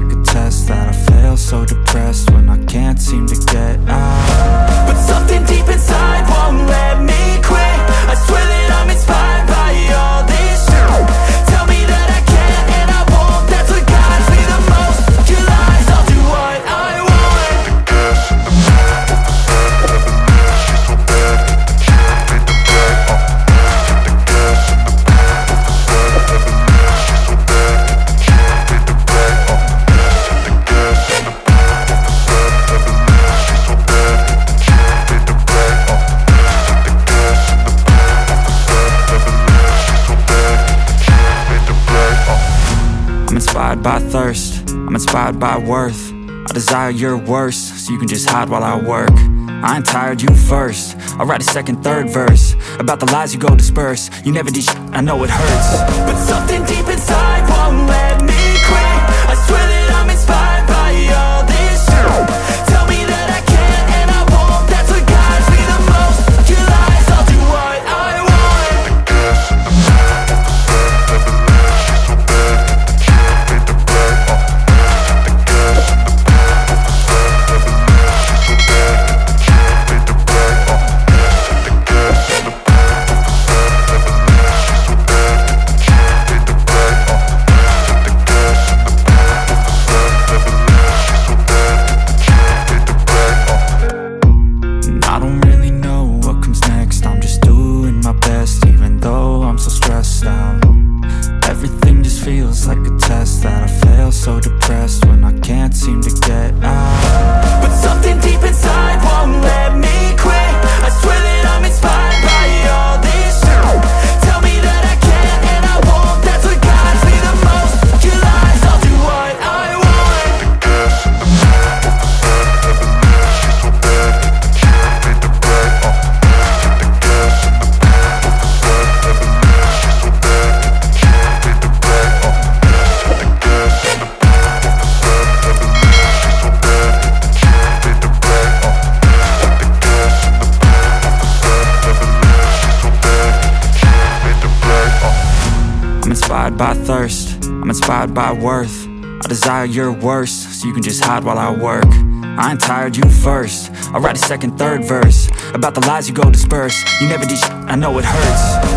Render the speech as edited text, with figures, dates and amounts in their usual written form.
like a test that I fail, so depressed when I can't seem to get out. But something deep inside won't let me quit. I swear that I'm inspired by all this shit. Tell me that I can't and I won't. That's what guides me the most. Your lies, I'll do what I want. I'm inspired by thirst, I'm inspired by worth. I desire your worst, so you can just hide while I work. I ain't tired, you first. I'll write a second, third verse about the lies you go disperse. You never did shit, I know it hurts. But something deep inside won't let me quit. I swear that I'm inspired by all this shit. Tell me that I can't and I won't. That's what guides me the most. Your lies, I'll do what I want. I don't really know what comes next. I'm just doing my best, even though I'm so stressed out. Everything just feels like a test that I fail, so depressed when I can't seem to get out. But something deep inside won't let me quit. I swear that I'm inspired by all this shit. Tell me that I can't and I won't. That's what guides me the most. Your lies, I'll do what I want. I'm inspired by thirst, I'm inspired by worth. I desire your worst, so you can just hide while I work. I ain't tired, you first. I'll write a second, third verse about the lies you go disperse. You never did shit, I know it hurts.